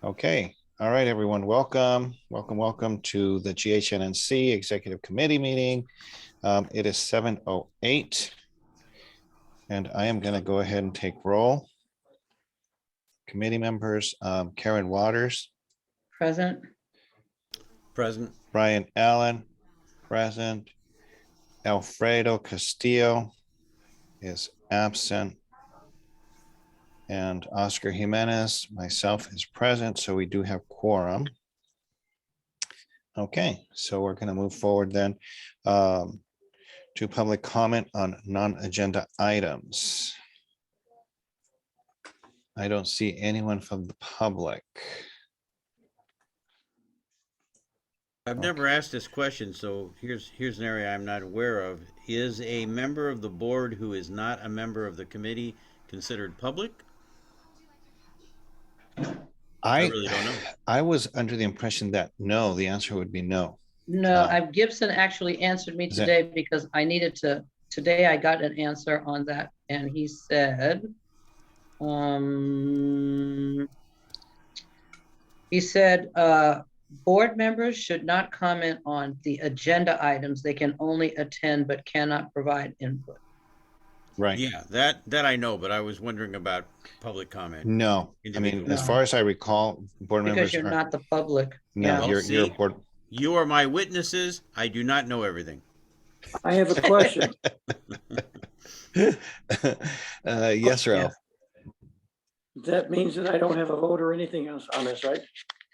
Okay. All right, everyone. Welcome. Welcome to the GHNNC Executive Committee meeting. It is 7:08, and I am going to go ahead and take roll. Committee members, Karen Waters, Present. Present. Brian Allen, present. Alfredo Castillo is absent. And Oscar Jimenez, myself, is present, so we do have quorum. Okay, so we're going to move forward then to public comment on non-agenda items. I don't see anyone from the public. I've never asked this question, so here's an area I'm not aware of. Is a member of the board who is not a member of the committee considered public? I really don't know. I was under the impression that no, the answer would be no. No, Gibson actually answered me today because I needed to, today I got an answer on that and he said, board members should not comment on the agenda items. They can only attend but cannot provide input. Right. Yeah, that I know, but I was wondering about public comment. No, I mean, as far as I recall, board members because you're not the public. No, Yeah. Well, you're a board. You are my witnesses. I do not know everything. I have a question. Yes, Ralph. That means that I don't have a vote or anything else on this, right?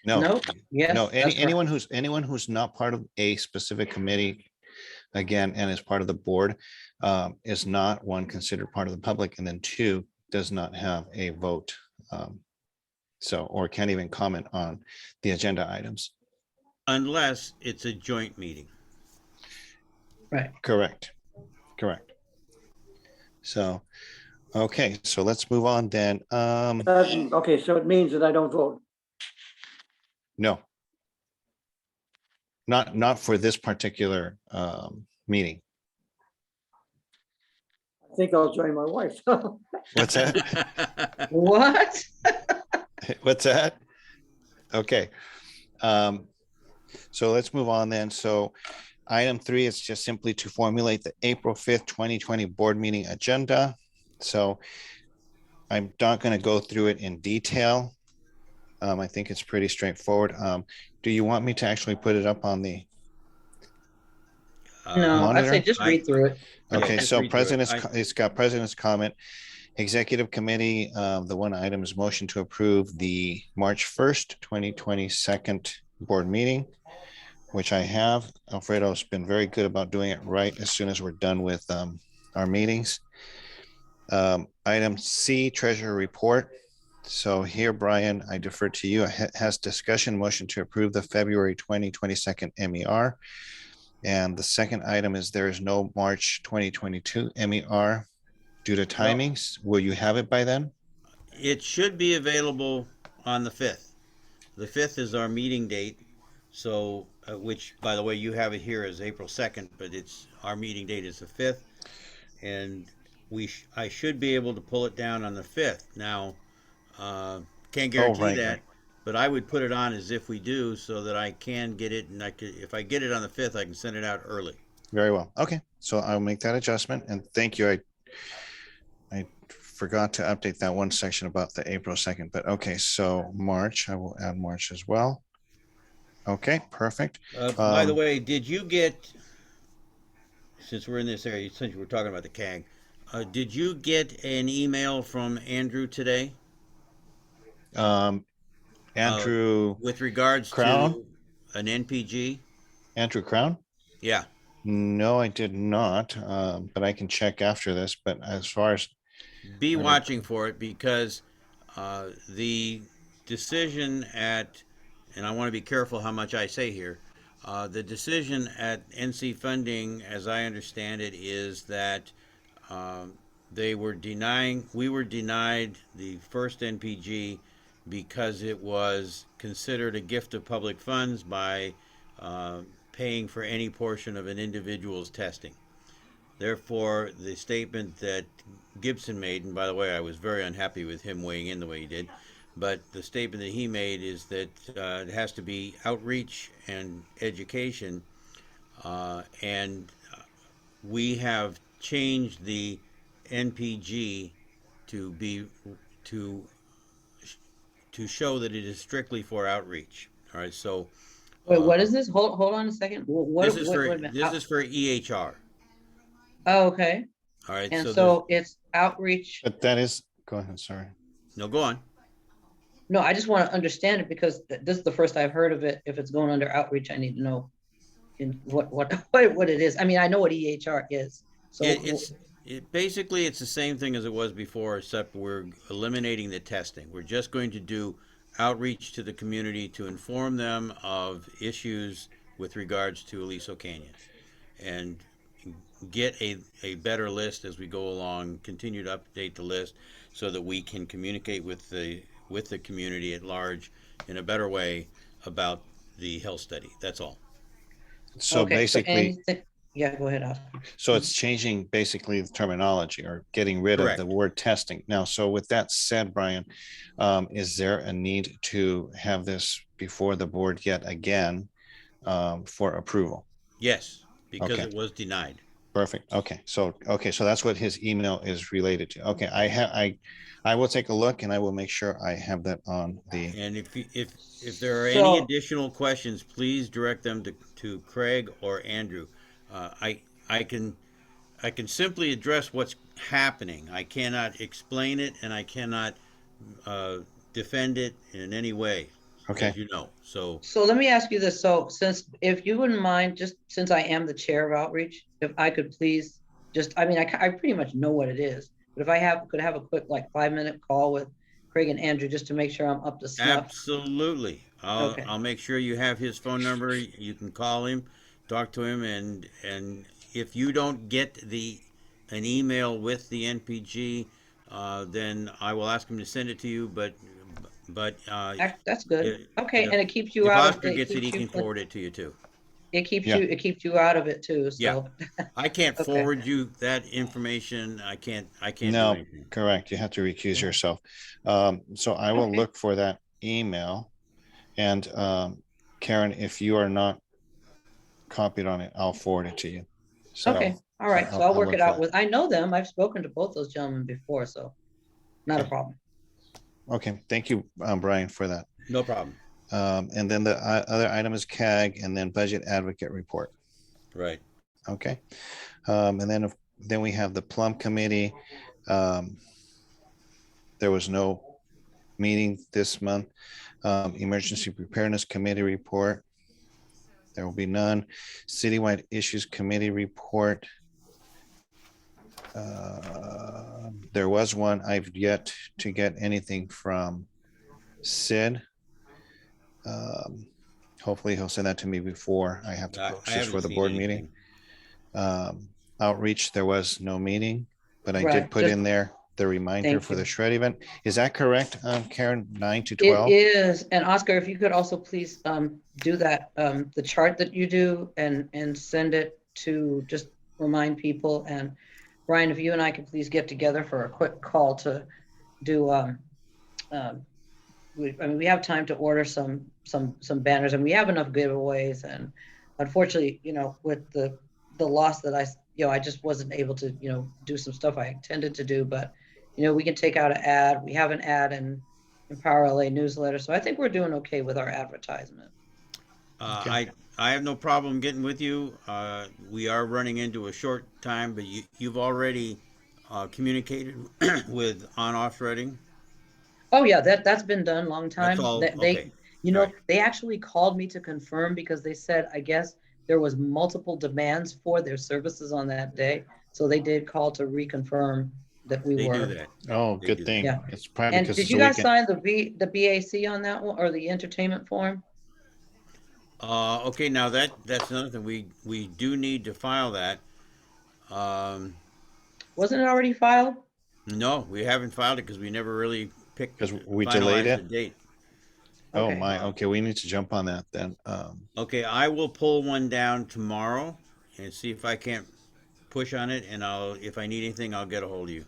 No, Nope. Yes, no, that's anyone who's not part of a specific committee, again, and is part of the board, is not, one, considered part of the public, and then two, does not have a vote. So, or can't even comment on the agenda items. Unless it's a joint meeting. right. Correct. So, okay, so let's move on then. Okay, so it means that I don't vote. No. Not for this particular meeting. I think I'll join my wife. What's that? What? What's that? Okay. So let's move on then. So item 3 is just simply to formulate the April 5th, 2020 board meeting agenda. So I'm not going to go through it in detail. I think it's pretty straightforward. Do you want me to actually put it up on the No, monitor? I say just read through it. Okay, Yeah, so read through it. it's got president's comment. Executive committee, the one item is motion to approve the March 1st, 2020 second board meeting, which I have. Alfredo's been very good about doing it right as soon as we're done with our meetings. Item C, treasurer report. So here, Brian, I defer to you. Has discussion motion to approve the February 2022 MER. And the second item is there is no March 2022 MER due to timings. Will you have it by then? It should be available on the 5th. The 5th is our meeting date. So, which, by the way, you have it here as April 2nd, but our meeting date is the 5th. And I should be able to pull it down on the 5th. Now, can't guarantee that, but I would put it on as if we do so that I can get it. And if I get it on the 5th, I can send it out early. Very well. Okay. So I'll make that adjustment. And thank you. I forgot to update that one section about the April 2nd, but okay. So March, I will add March as well. Okay, perfect. By the way, did you get, since we're in this area, since we're talking about the CAG, did you get an email from Andrew today? Andrew with regards Crown? to an NPG? Andrew Crown? Yeah. No, I did not, but I can check after this. But as far as be watching for it, because the decision and I want to be careful how much I say here, the decision at NC Funding, as I understand it, is that we were denied the first NPG because it was considered a gift of public funds by paying for any portion of an individual's testing. Therefore, the statement that Gibson made, and by the way, I was very unhappy with him weighing in the way he did, but the statement that he made is that it has to be outreach and education, and we have changed the NPG to be to to show that it is strictly for outreach. All right, so Wait, uh, what is this? Hold on a second. this is for Wait a minute. this is for EHR. Oh, okay. All right, And so there's so it's outreach. But that is, go ahead, sorry. no, go on. No, I just want to understand it because this is the first I've heard of it. If it's going under outreach, I need to know in what it is. I mean, I know what EHR is. So Basically it's the same thing as it was before, except we're eliminating the testing. We're just going to do outreach to the community to inform them of issues with regards to Aliso Canyon, and get a better list as we go along, continue to update the list so that we can communicate with the community at large in a better way about the health study. That's all. So okay, basically, yeah, go ahead, Oscar. so it's changing basically the terminology or getting rid of Correct. the word testing. Now, so with that said, Brian, is there a need to have this before the board yet again for approval? Yes, because Okay. it was denied. Perfect. Okay. So that's what his email is related to. Okay. I will take a look and I will make sure I have that on the, And if there are any So additional questions, please direct them to Craig or Andrew. I can simply address what's happening. I cannot explain it, and I cannot uh, defend it in any way, okay. as you know. So so let me ask you this. So since if you wouldn't mind, just since I am the chair of outreach, if I could please just, I mean, I pretty much know what it is, but if I could have a quick like 5-minute call with Craig and Andrew just to make sure I'm up to snuff. absolutely, Okay. I'll make sure you have his phone number. You can call him, talk to him, and if you don't get an email with the NPG, then I will ask him to send it to you. But That's good. Okay, if and it keeps you if out of Oscar it gets it, keeps he you can forward it to you too. Yeah. it keeps you out of it too. Yeah, So I can't okay. forward you that information. I can't do No, anything. correct. You have to recuse yourself. So I will Okay. look for that email. And Karen, if you are not copied on it, I'll forward it to you. So Okay. All right. So I'll I'll work look it for out that. with, I know them. I've spoken to both those gentlemen before, so not a Okay. problem. Okay. Thank you, Brian, for that. No problem. And then the other item is CAG and then budget advocate report. Right. Okay. And then we have the plum committee. There was no meeting this month. Emergency preparedness committee report. There will be none. Citywide issues committee report. There was one. I've yet to get anything from Sid. Hopefully he'll send that to me before I have to I post this haven't for the seen board anything. meeting. Outreach, there was no meeting, but I did Right. put Just in there the reminder thank for the you. shred event. Is that correct, Karen? 9 to It 12? is. And Oscar, if you could also please do that, the chart that you do and send it to just remind people. And Brian, if you and I could please get together for a quick call to do um, I mean, we have time to order some banners, and we have enough giveaways. And unfortunately, with the loss that I just wasn't able to, do some stuff I intended to do. But we can take out an ad. We have an ad in Power LA newsletter, so I think we're doing okay with our advertisement. Uh, Okay. I I have no problem getting with you. We are running into a short time, but you've already communicated with on-off threading. Oh yeah, that's been done long That's time. all. That Okay. All right. they actually called me to confirm because they said I guess there was multiple demands for their services on that day. So they did call to reconfirm that we They do were. that. Oh, They good do that. thing. Yeah. It's probably And because did it's you a guys weekend. sign the BAC on that one or the entertainment form? Okay. Now that's another thing. We do need to file that. Um, Wasn't it already filed? no, we haven't filed it because we never really picked Because we delayed finalized the it. date. Oh Okay. my. Okay, we need to jump on that then. Okay, I will pull one down tomorrow and see if I can't push on it, and if I need anything, I'll get a hold of you.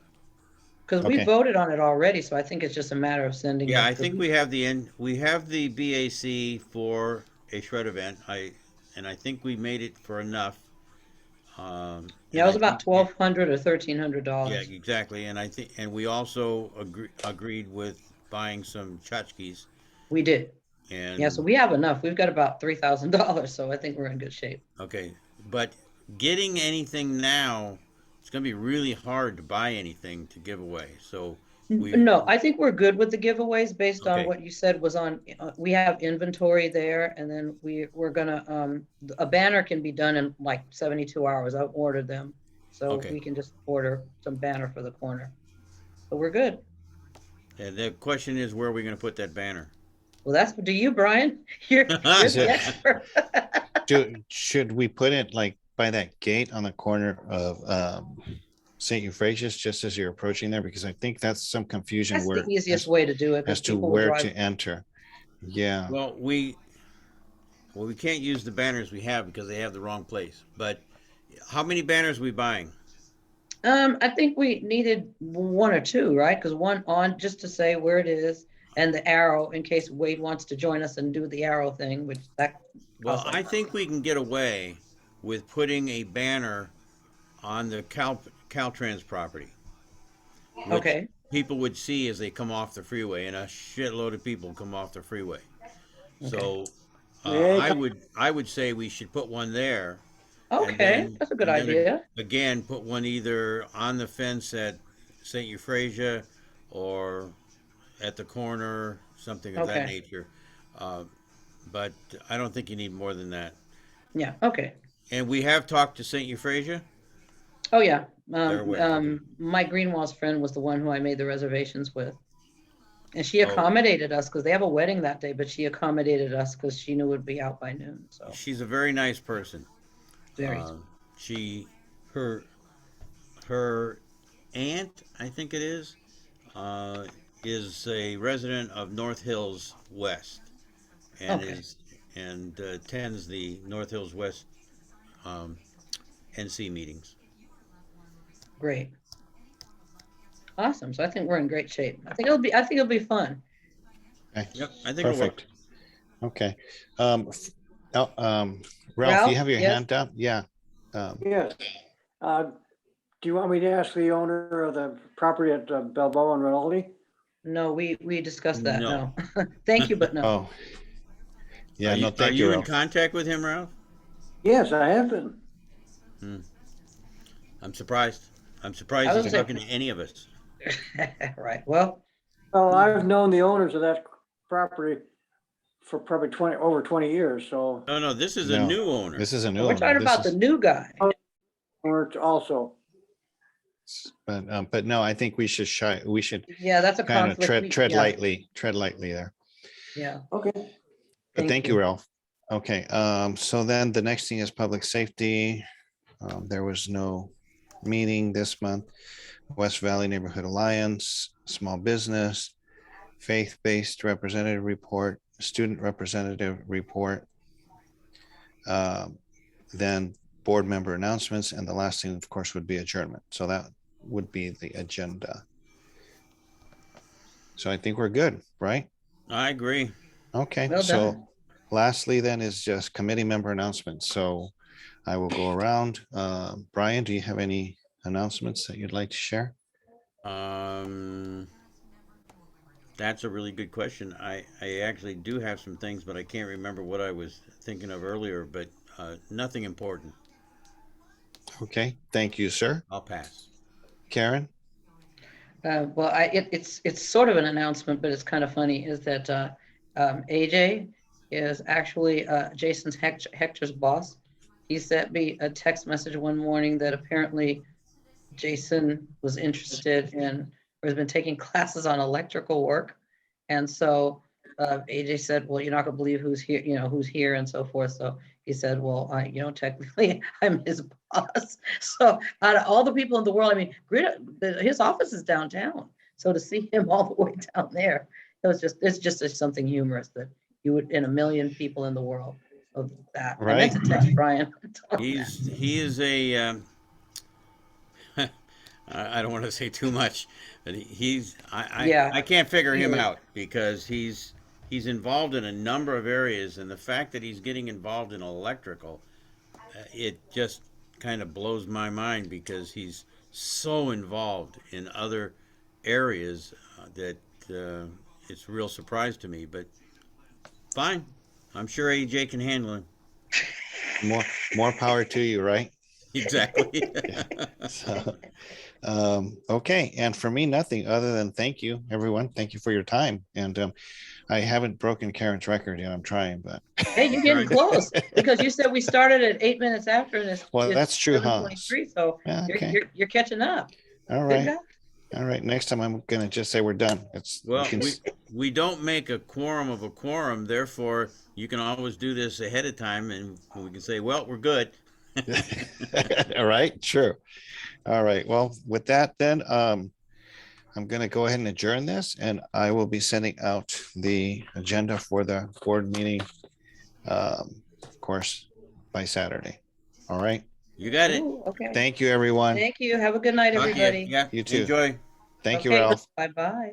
Because we Okay. voted on it already, so I think it's just a matter of sending it. Yeah, I 'cause think we have we have the BAC for a shred event. And I think we made it for enough. Yeah, it was about $1,200 or $1,300. Yeah, exactly. And I think, and we also agreed with buying some tchotchkes. We did. Yeah, so And we have enough. We've got about $3,000, so I think we're in good shape. okay, but getting anything now, it's going to be really hard to buy anything to give away. So we, No, I think we're good with the giveaways based on okay, what you said was on, we have inventory there, and then we're gonna, a banner can be done in like 72 hours. I've ordered them. So Okay. we can just order some banner for the corner. So we're good. and the question is, where are we going to put that banner? Well, that's to you, Brian. You're Is the it- expert. Should we put it like by that gate on the corner of St. Euphrasia's, just as you're approaching there? Because I think that's some confusion That's where the easiest way to do it. 'cause as to people will where drive- to enter. Yeah. Well, we can't use the banners we have because they have the wrong place. But how many banners are we buying? I think we needed one or two, right? Because one on just to say where it is, and the arrow in case Wade wants to join us and do the arrow thing, which that. Well, costs I us. think we can get away with putting a banner on the Caltrans property. Which Okay. people would see as they come off the freeway, and a shitload of people come off the freeway. So Yeah. I would say we should put one there. and Okay, then- that's a good and then idea. Again, put one either on the fence at St. Euphrasia or at the corner, something of that Okay. nature. But I don't think you need more than that. Yeah. Okay. And we have talked to St. Euphrasia. Oh yeah. They're aware, Mike Greenwald's friend was the one who I made the reservations with, and she Oh. accommodated us because they have a wedding that day. But she accommodated us because she knew we'd be out by noon. So She's a very nice person. very. She, her aunt, I think it is a resident of North Hills West, and Okay. attends the North Hills West NC meetings. Great. Awesome. So I think we're in great shape. I think it'll be fun. Okay. Yep, I think it'll work. Perfect. Okay. Ralph, Ralph, you have your yes? hand up? Yeah. Yes. Do you want me to ask the owner of the property at Balboa and Rinaldi? No, we discussed that. No. No. Thank you, but no. Oh. Yeah, Are no, you, thank are you, you in Ralph. contact with him, Ralph? Yes, I have been. I'm surprised. I'm I surprised was he's saying- talking to any of us. Right. Well, Well, I've known the owners of that property for probably over 20 years, so No, this is a No. new owner. This is a new we're one. talking about the new guy. or also. But no, I think we should Yeah, that's a kind of conflict. tread Yeah, lightly there. Yeah. Okay. But thank you, Ralph. Okay, so then the next thing is public safety. There was no meeting this month. West Valley Neighborhood Alliance, small business, faith-based representative report, student representative report. Then board member announcements, and the last thing, of course, would be adjournment. So that would be the agenda. So I think we're good, right? I agree. Okay, Well so done. lastly then is just committee member announcements. So I will go around. Brian, do you have any announcements that you'd like to share? That's a really good question. I actually do have some things, but I can't remember what I was thinking of earlier, but nothing important. Okay, thank you, sir. I'll pass. Well, Karen? it's sort of an announcement, but it's kind of funny, is that AJ is actually Jason's Hector's boss. He sent me a text message one morning that apparently Jason was interested in, or has been taking classes on electrical work. And so AJ said, well, you're not gonna believe who's here, who's here and so forth. So he said, well, technically I'm his boss. So out of all the people in the world, I mean, his office is downtown. So to see him all the way down there, it's just something humorous that you would, in a million people in the world of that. I meant to text Brian. He is a I don't want to say too much, but Yeah. I can't figure He him is. out because he's involved in a number of areas, and the fact that he's getting involved in electrical, it just kind of blows my mind because he's so involved in other areas that it's a real surprise to me. But fine, I'm sure AJ can handle him. More, more power to you, right? Exactly. So, okay. And for me, nothing other than thank you, everyone. Thank you for your time. And I haven't broken Karen's record yet. I'm trying, but Hey, you're getting close because you said we started at 8 minutes after and well, it's that's true, huh? 7:23. So Yeah, you're, okay. you're catching up. All Good right. job. All right. Next time I'm gonna just say we're done. It's you Well, can we don't make a quorum of a quorum, therefore you can always do this ahead of time, and we can say, well, we're good. all right, sure. All right. Well, with that then, I'm gonna go ahead and adjourn this, and I will be sending out the agenda for the board meeting, of course, by Saturday. All right. You got it. Ooh, okay. Thank you, everyone. Thank you. Have a good night, Talk to you. everybody. Yeah. You too. Enjoy. Thank you, Okay. Ralph. Bye-bye.